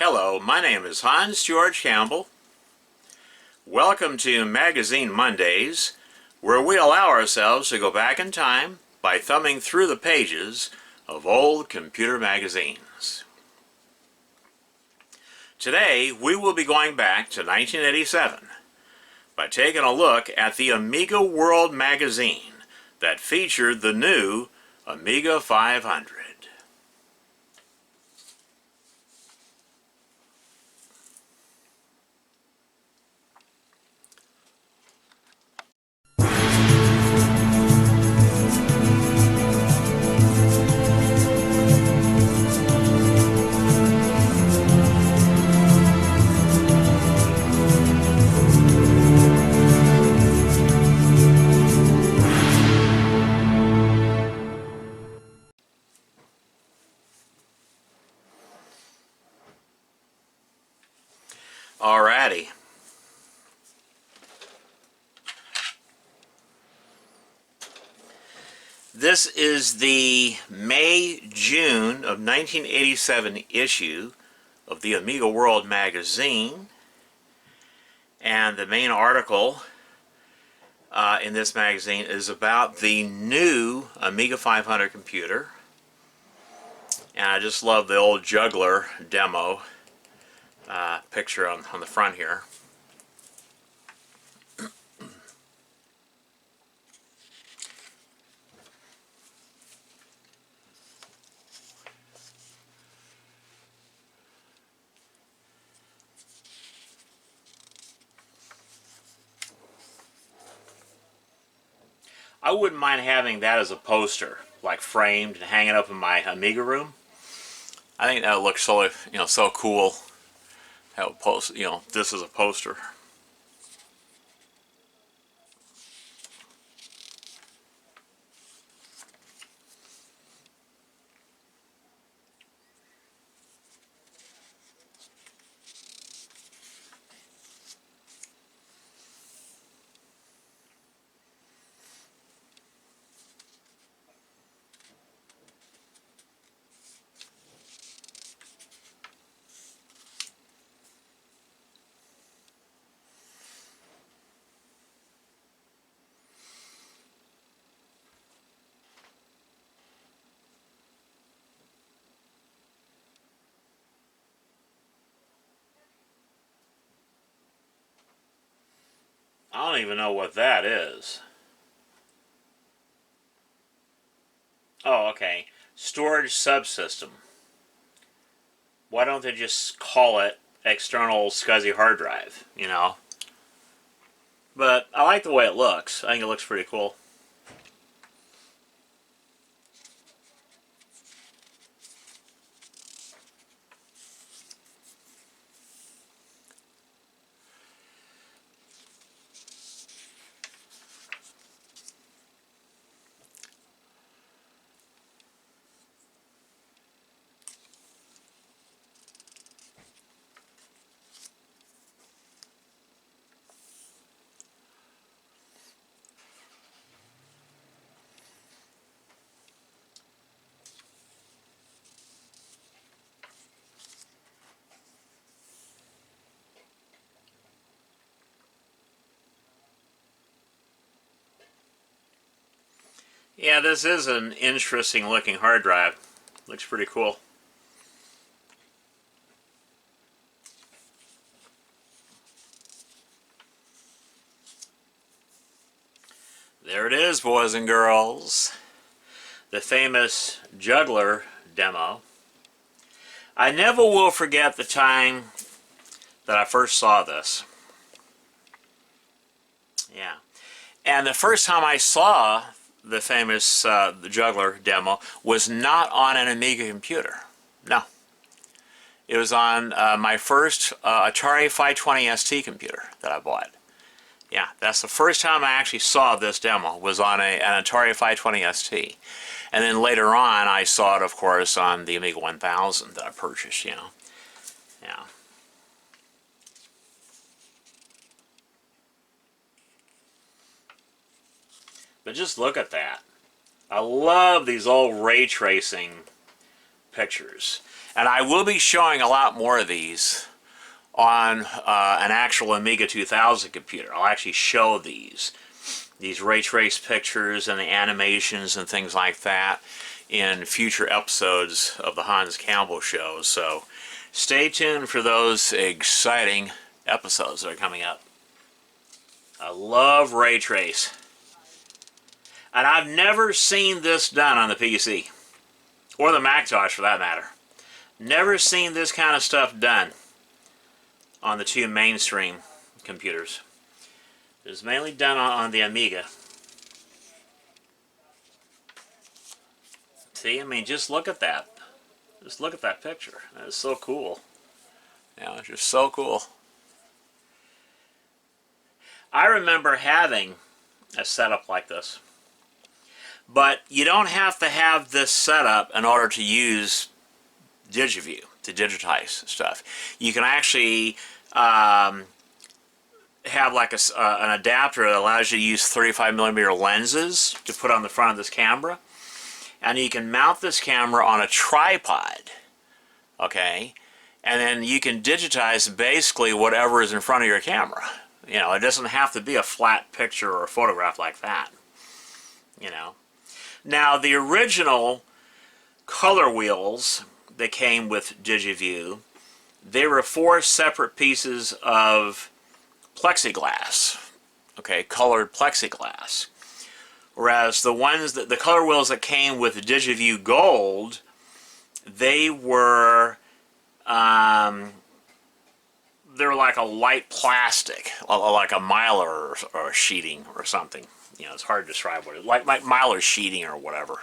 Hello, my name is Hans George Campbell. Welcome to Magazine Mondays, where we allow ourselves to go back in time by thumbing through the pages of old computer magazines. Today, we will be going back to 1987 by taking a look at the Amiga World magazine that featured the new Amiga 500. Alrighty. This is the May-June of 1987 issue of the Amiga World magazine, and the main article in this magazine is about the new Amiga 500 computer. And I just love the old juggler demo picture on the front here. I wouldn't mind having that as a poster, like framed and hanging up in my Amiga room. I think that would look so, so cool. Have a post, this is a poster. I don't even know what that is. Oh, okay. Storage subsystem. Why don't they just call it external SCSI hard drive, But I like the way it looks. I think it looks pretty cool. Yeah, this is an interesting looking hard drive. Looks pretty cool. There it is, boys and girls. The famous juggler demo. I never will forget the time that I first saw this. Yeah. And the first time I saw the famous the juggler demo was not on an Amiga computer. No. It was on my first Atari 520 ST computer that I bought. Yeah, that's the first time I actually saw this demo, was on an Atari 520 ST. And then later on I saw it, of course, on the Amiga 1000 that I purchased, Yeah. But just look at that. I love these old ray tracing pictures. And I will be showing a lot more of these on an actual Amiga 2000 computer. I'll actually show these ray trace pictures and the animations and things like that in future episodes of the Hans Campbell Show. So stay tuned for those exciting episodes that are coming up. I love ray trace. And I've never seen this done on the PC. Or the Macintosh for that matter. Never seen this kind of stuff done on the two mainstream computers. It's mainly done on the Amiga. See, I mean, just look at that. Just look at that picture. That is so cool. Yeah, it's just so cool. I remember having a setup like this. But you don't have to have this setup in order to use DigiView to digitize stuff. You can actually have like an adapter that allows you to use 35mm lenses to put on the front of this camera. And you can mount this camera on a tripod, okay? And then you can digitize basically whatever is in front of your camera. You know, it doesn't have to be a flat picture or a photograph like that, you know. Now, the original color wheels that came with DigiView, they were 4 separate pieces of plexiglass, okay, colored plexiglass. Whereas the ones that the color wheels that came with DigiView Gold, they were like a light plastic, like a mylar or a sheeting or something. You know, it's hard to describe what it is. Like mylar sheeting or whatever,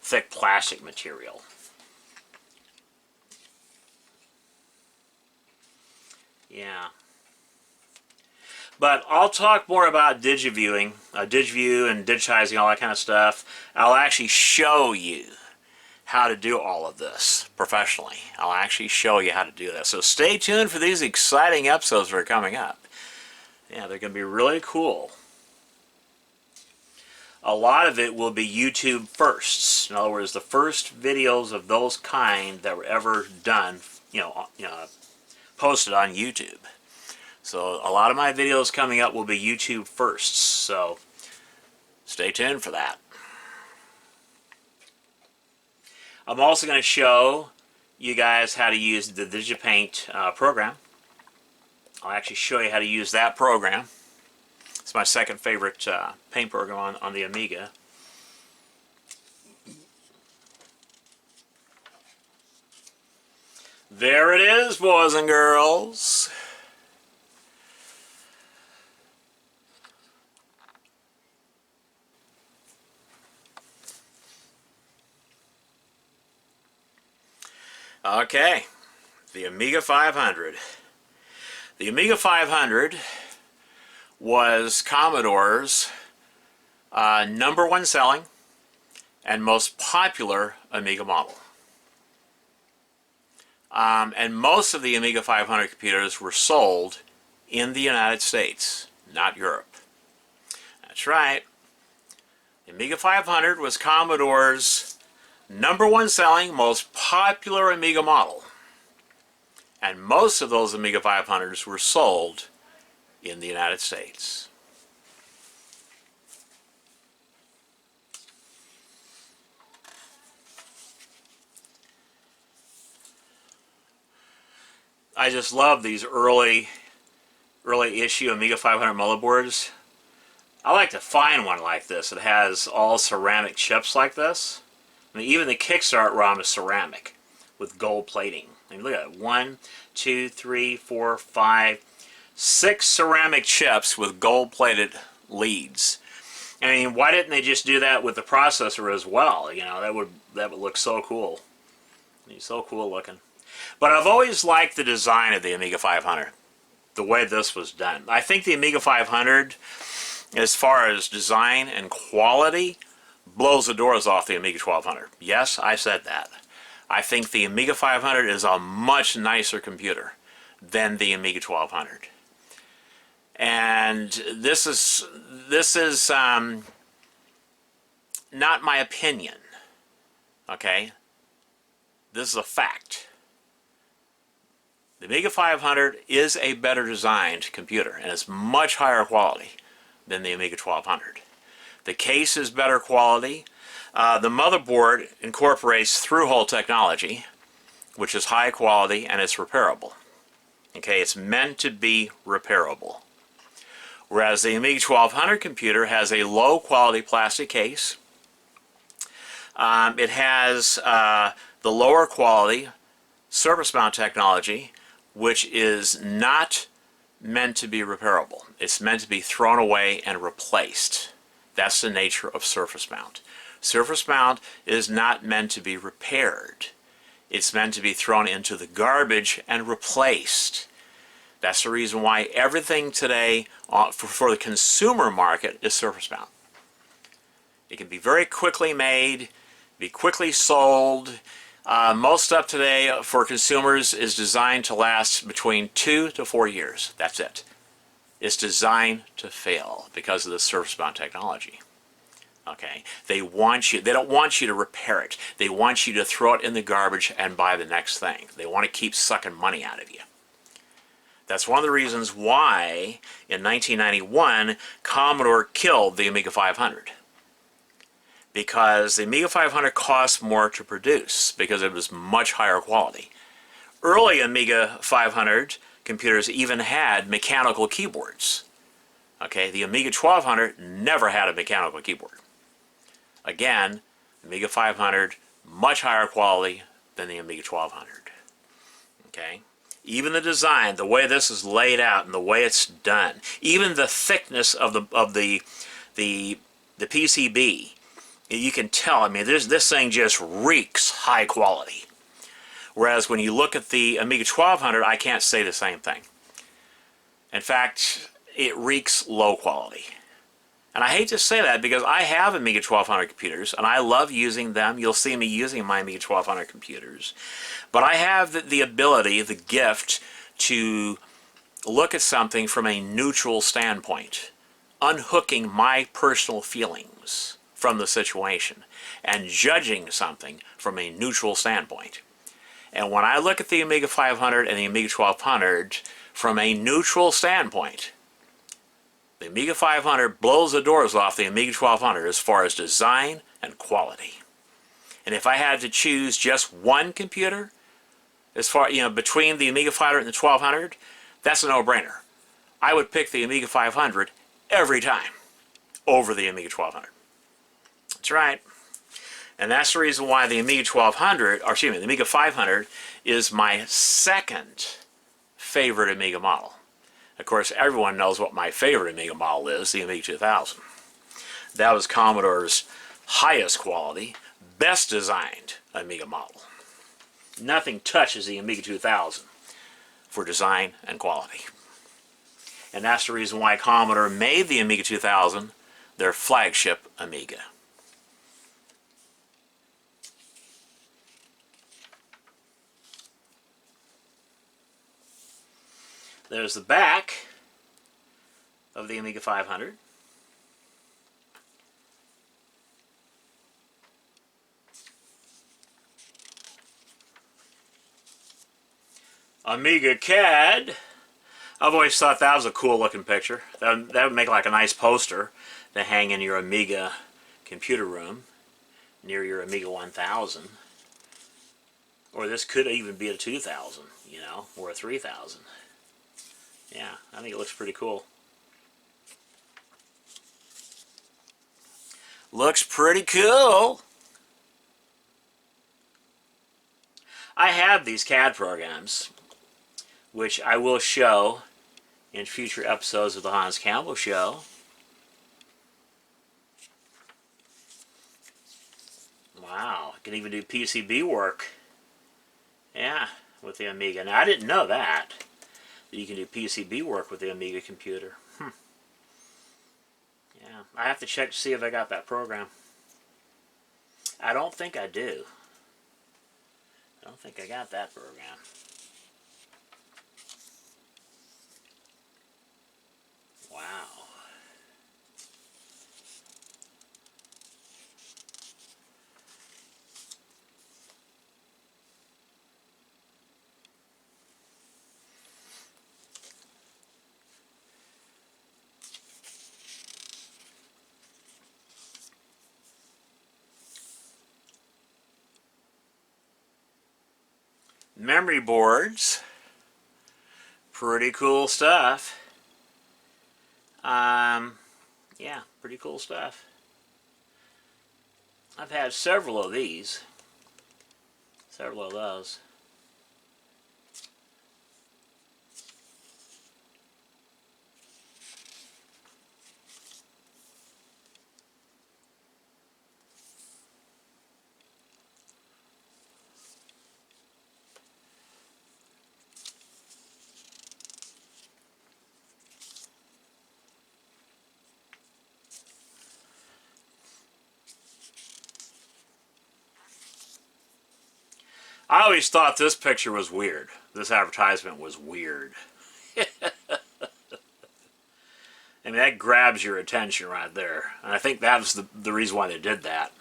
thick plastic material. Yeah. But I'll talk more about DigiViewing, DigiView and digitizing, all that kind of stuff. I'll actually show you how to do all of this professionally. I'll actually show you how to do that. So stay tuned for these exciting episodes that are coming up. Yeah, they're going to be really cool. A lot of it will be YouTube firsts. In other words, the first videos of those kind that were ever done, posted on YouTube. So a lot of my videos coming up will be YouTube firsts, so stay tuned for that. I'm also going to show you guys how to use the DigiPaint program. I'll actually show you how to use that program. It's my second favorite paint program on the Amiga. There it is, boys and girls. Okay, the Amiga 500. The Amiga 500 was Commodore's #1 selling and most popular Amiga model. And most of the Amiga 500 computers were sold in the United States, not Europe. That's right. The Amiga 500 was Commodore's #1 selling, most popular Amiga model. And most of those Amiga 500s were sold in the United States. I just love these early issue Amiga 500 motherboards. I like to find one like this that has all ceramic chips like this. I mean, even the Kickstart ROM is ceramic with gold plating. I mean, look at it. 1, 2, 3, 4, 5, 6 ceramic chips with gold-plated leads. I mean, why didn't they just do that with the processor as well? You know, that would look so cool. It's so cool looking. But I've always liked the design of the Amiga 500, the way this was done. I think the Amiga 500, as far as design and quality, blows the doors off the Amiga 1200. Yes, I said that. I think the Amiga 500 is a much nicer computer than the Amiga 1200. And this is not my opinion, okay? This is a fact. The Amiga 500 is a better designed computer, and it's much higher quality than the Amiga 1200. The case is better quality. The motherboard incorporates through-hole technology, which is high quality and it's repairable. Okay, it's meant to be repairable. Whereas the Amiga 1200 computer has a low quality plastic case. It has the lower quality surface mount technology, which is not meant to be repairable. It's meant to be thrown away and replaced. That's the nature of surface mount. Surface mount is not meant to be repaired. It's meant to be thrown into the garbage and replaced. That's the reason why everything today for the consumer market is surface mount. It can be very quickly made, be quickly sold. Most stuff today for consumers is designed to last between 2 to 4 years. That's it. It's designed to fail because of the surface mount technology. Okay, they don't want you to repair it. They want you to throw it in the garbage and buy the next thing. They want to keep sucking money out of you. That's one of the reasons why in 1991 Commodore killed the Amiga 500. Because the Amiga 500 cost more to produce because it was much higher quality. Early Amiga 500 computers even had mechanical keyboards. Okay, the Amiga 1200 never had a mechanical keyboard. Again, Amiga 500, much higher quality than the Amiga 1200. Okay, even the design, the way this is laid out and the way it's done, even the thickness of the PCB, you can tell. I mean, this thing just reeks high quality. Whereas when you look at the Amiga 1200, I can't say the same thing. In fact, it reeks low quality. And I hate to say that because I have Amiga 1200 computers and I love using them. You'll see me using my Amiga 1200 computers. But I have the ability, the gift, to look at something from a neutral standpoint, unhooking my personal feelings from the situation and judging something from a neutral standpoint. And when I look at the Amiga 500 and the Amiga 1200 from a neutral standpoint, the Amiga 500 blows the doors off the Amiga 1200 as far as design and quality. And if I had to choose just one computer, as far, between the Amiga 500 and the 1200, that's a no-brainer. I would pick the Amiga 500 every time over the Amiga 1200. That's right. And that's the reason why the Amiga 1200, or excuse me, the Amiga 500 is my second favorite Amiga model. Of course, everyone knows what my favorite Amiga model is, the Amiga 2000. That was Commodore's highest quality, best designed Amiga model. Nothing touches the Amiga 2000 for design and quality. And that's the reason why Commodore made the Amiga 2000 their flagship Amiga. There's the back of the Amiga 500. Amiga CAD. I've always thought that was a cool looking picture. That would make like a nice poster to hang in your Amiga computer room near your Amiga 1000. Or this could even be a 2000, or a 3000. Yeah, I think it looks pretty cool. Looks pretty cool. I have these CAD programs, which I will show in future episodes of the Hans Campbell Show. Wow, I can even do PCB work. Yeah, with the Amiga. Now, I didn't know that you can do PCB work with the Amiga computer. Yeah, I have to check to see if I got that program. I don't think I do. I don't think I got that program. Wow. Memory boards. Pretty cool stuff. Yeah, pretty cool stuff. I've had several of these. Several of those. I always thought this picture was weird. This advertisement was weird. I mean, that grabs your attention right there. And I think that was the reason why they did that.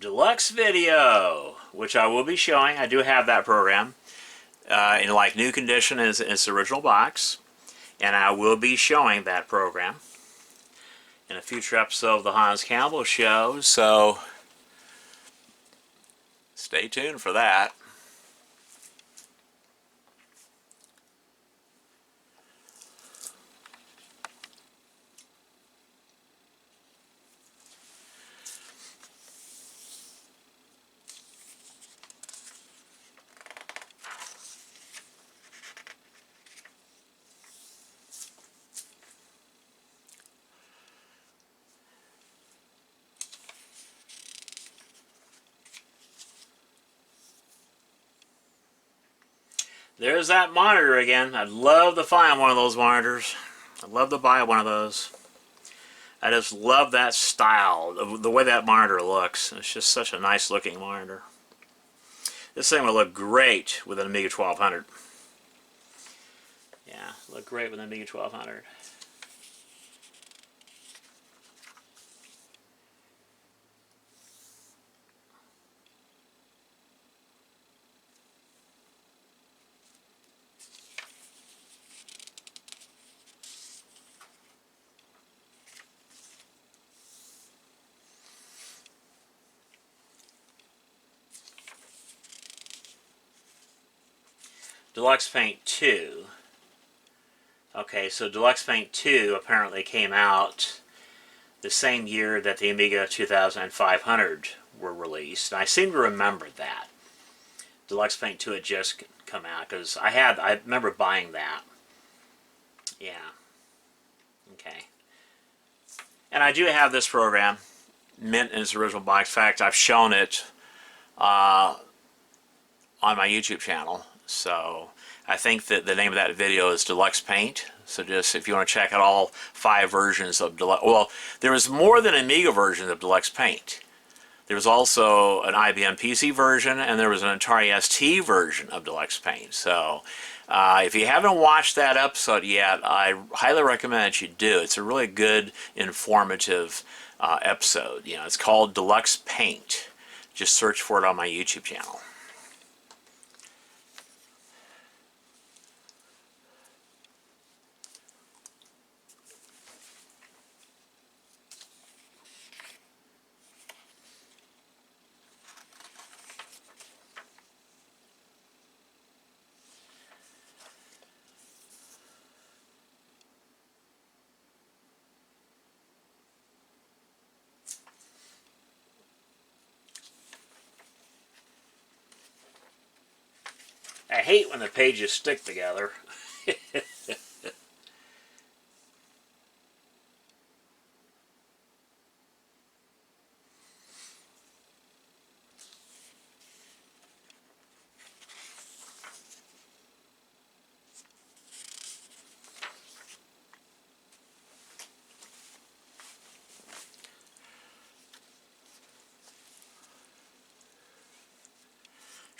Deluxe Video, which I will be showing. I do have that program in like new condition as its original box, and I will be showing that program in a future episode of the Hans Campbell Show, so stay tuned for that. There's that monitor again. I'd love to find one of those monitors. I'd love to buy one of those. I just love that style, the way that monitor looks. It's just such a nice looking monitor. This thing would look great with an Amiga 1200. Yeah, look great with an Amiga 1200. Deluxe Paint 2. Okay, so Deluxe Paint 2 apparently came out the same year that the Amiga 2500 were released. And I seem to remember that. Deluxe Paint 2 had just come out, because I remember buying that. Yeah. Okay. And I do have this program, mint in its original box. In fact, I've shown it on my YouTube channel. So I think that the name of that video is Deluxe Paint. So just if you want to check out all 5 versions of Deluxe, well, there was more than Amiga version of Deluxe Paint. There was also an IBM PC version, and there was an Atari ST version of Deluxe Paint. So if you haven't watched that episode yet, I highly recommend that you do. It's a really good, informative episode. You know, it's called Deluxe Paint. Just search for it on my YouTube channel. I hate when the pages stick together.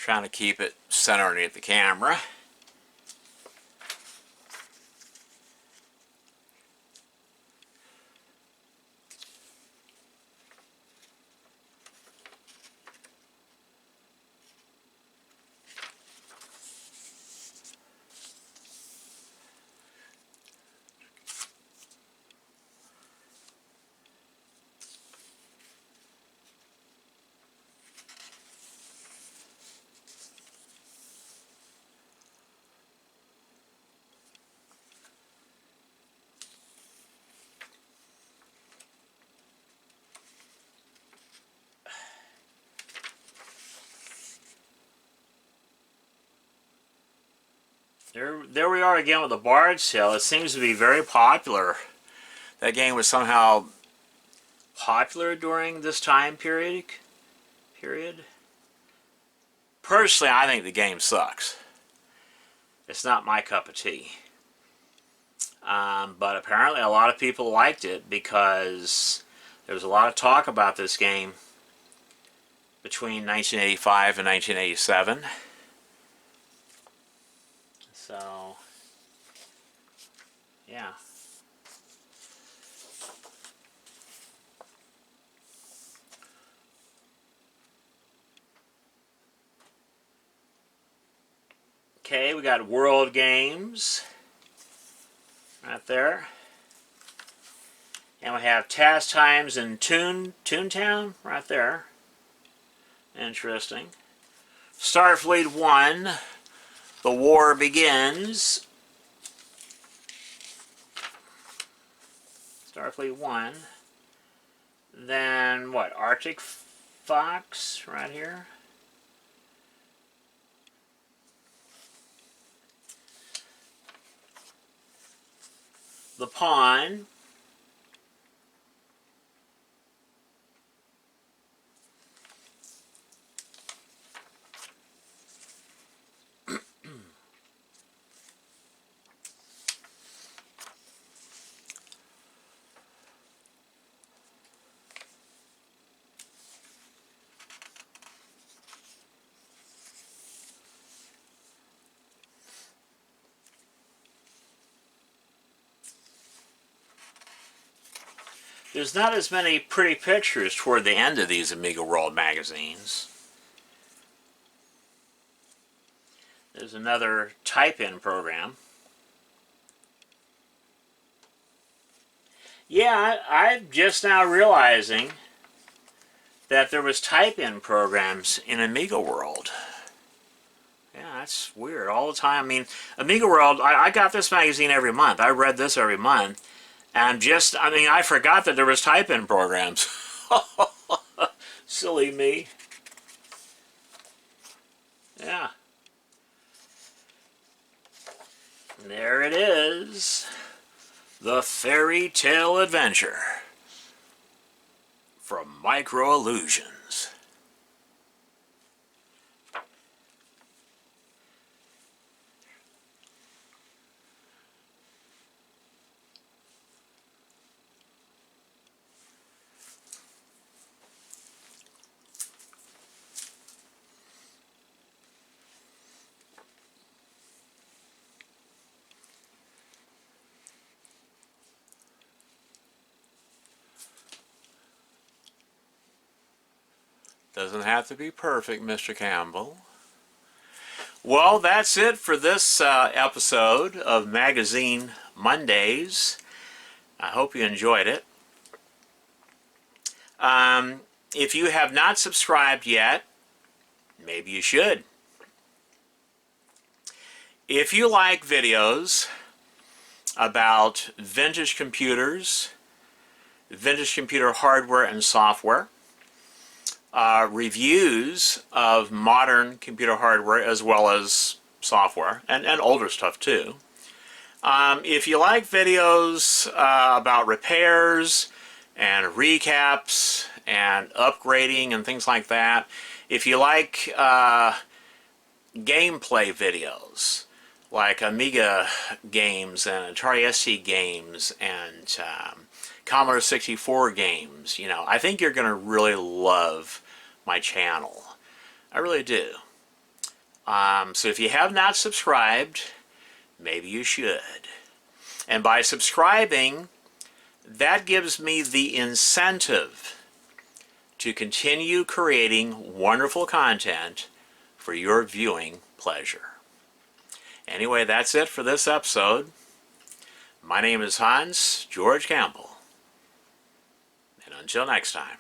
Trying to keep it centered underneath the camera. There we are again with the Bard's Tale. It seems to be very popular. That game was somehow popular during this time period. Personally, I think the game sucks. It's not my cup of tea. But apparently a lot of people liked it because there was a lot of talk about this game between 1985 and 1987. So, yeah. Okay, we got World Games right there. And we have Task Times in Toontown right there. Interesting. Starfleet 1, The War Begins. Starfleet 1. Then, what, Arctic Fox right here. The Pawn. There's not as many pretty pictures toward the end of these Amiga World magazines. There's another type-in program. Yeah, I'm just now realizing that there was type-in programs in Amiga World. Yeah, that's weird. All the time. I mean, Amiga World, I got this magazine every month. I read this every month. And I forgot that there was type-in programs. Silly me. Yeah. And there it is. The Fairy Tale Adventure from Micro Illusions. Doesn't have to be perfect, Mr. Campbell. Well, that's it for this episode of Magazine Mondays. I hope you enjoyed it. If you have not subscribed yet, maybe you should. If you like videos about vintage computers, vintage computer hardware and software, reviews of modern computer hardware as well as software, and older stuff too. If you like videos about repairs and recaps and upgrading and things like that, if you like gameplay videos like Amiga games and Atari ST games and Commodore 64 games, you know, I think you're going to really love my channel. I really do. So if you have not subscribed, maybe you should. And by subscribing, that gives me the incentive to continue creating wonderful content for your viewing pleasure. Anyway, that's it for this episode. My name is Hans George Campbell, and until next time.